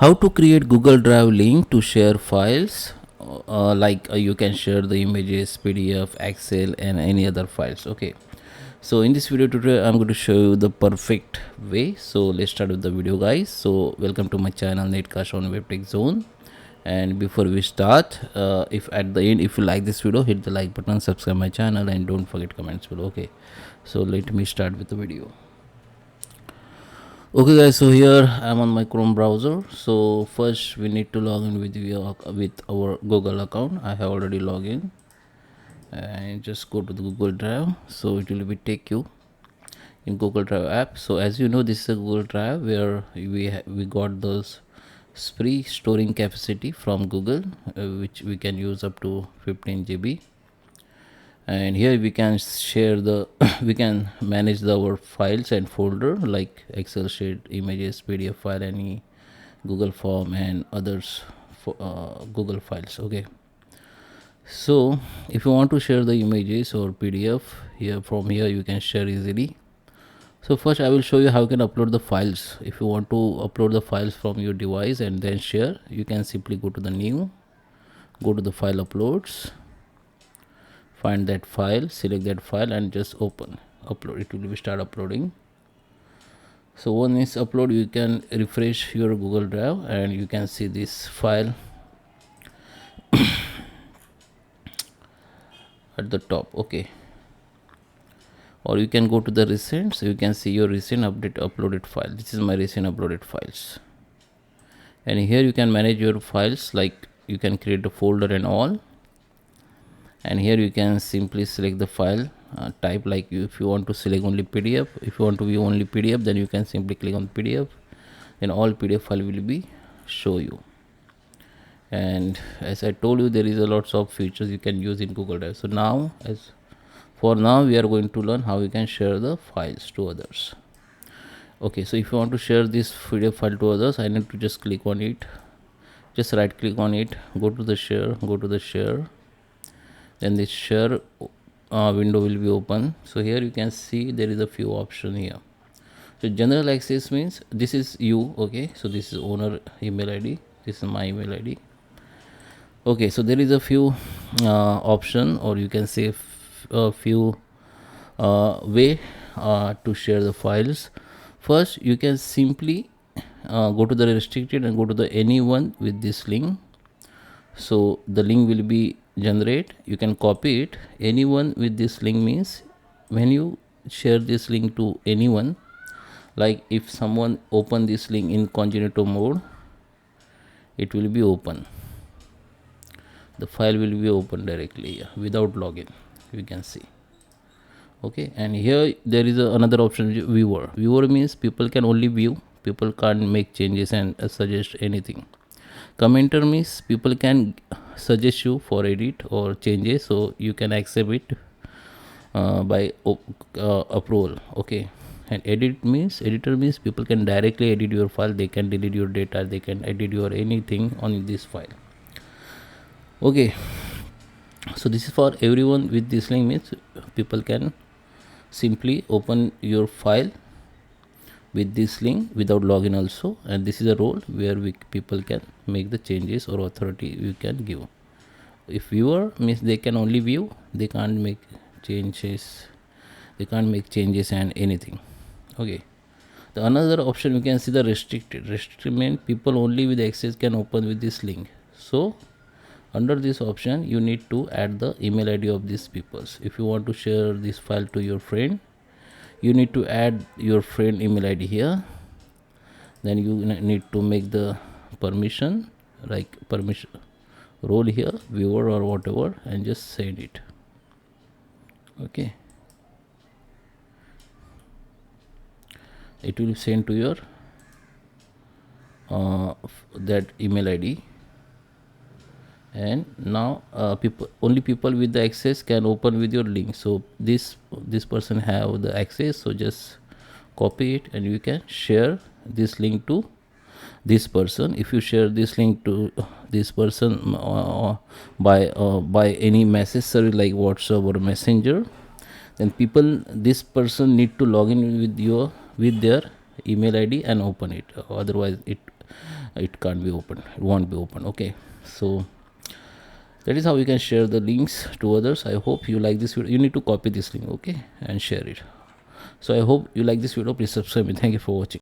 How to create Google Drive link to share files, you can share the images, PDF, Excel, and any other files. Okay, so in this video today I'm going to show you the perfect way. So let's start with the video, guys. So welcome to my channel Netcast on WebTech Zone. And before we start, if at the end, if you like this video, hit the like button, subscribe my channel, and don't forget comments below. Okay, so let me start with the video. Okay guys, so here I'm on my Chrome browser. So first we need to log in with our Google account. I have already logged in, and just go to the Google Drive. So it will be take you in Google Drive app. So as you know, this is a Google Drive where we got those free storing capacity from Google, which we can use up to 15 GB. And here we can share the we can manage our files and folder like Excel sheet, images, PDF file, any Google form, and others for Google files. Okay, so if you want to share the images or PDF, from here you can share easily. So first I will show you how you can upload the files. If you want to upload the files from your device and then share, you can simply go to the new, go to the file uploads, find that file, select that file, and just upload. It will be start uploading. So once it's upload, you can refresh your Google Drive and you can see this file at the top. Okay, or you can go to the recent, so you can see your recent uploaded file. This is my recent uploaded files, and here you can manage your files, like you can create a folder and all. And here you can simply select the file type, like if you want to select only PDF, if you want to view only PDF, then you can simply click on PDF, then all PDF file will be show you. And as I told you, there is a lots of features you can use in Google Drive. So now, for now we are going to learn how you can share the files to others. Okay, so if you want to share this PDF file to others, I need to just click on it, just right click on it, go to the share, then this share window will be open. So here you can see there is a few options here. So general access means this is you. Okay, so this is owner email ID, this is my email ID. Okay, so there is a few option, or you can say a few way to share the files. First you can simply go to the restricted and go to the anyone with this link. So the link will be generate, you can copy it. Anyone with this link means when you share this link to anyone, like if someone open this link in incognito mode, it will be open, the file will be open directly without login, you can see. Okay, and here there is another option, viewer means people can only view, people can't make changes and suggest anything. Commenter means people can suggest you for edit or changes, so you can accept it by approval. Okay, and editor means people can directly edit your file, they can delete your data, they can edit your anything on this file. Okay, so this is for everyone with this link, means people can simply open your file with this link without login also. And this is a role where people can make the changes or authority you can give. If viewer means they can only view, they can't make changes, and anything. Okay, the another option you can see the restricted means people only with access can open with this link. So under this option you need to add the email ID of these peoples. If you want to share this file to your friend, you need to add your friend email ID here. Then you need to make the permission, like permission role here, viewer or whatever, and just send it. Okay, it will send to your that email ID. And now people with the access can open with your link. So this person have the access, so just copy it and you can share this link to this person. If you share this link to this person by any message service like WhatsApp or Messenger, then this person need to log in with their email ID and open it. Otherwise it can't be opened, it won't be open. Okay, so that is how you can share the links to others. I hope you like this video. You need to copy this link, okay, and share it. So I hope you like this video. Please subscribe me. Thank you for watching.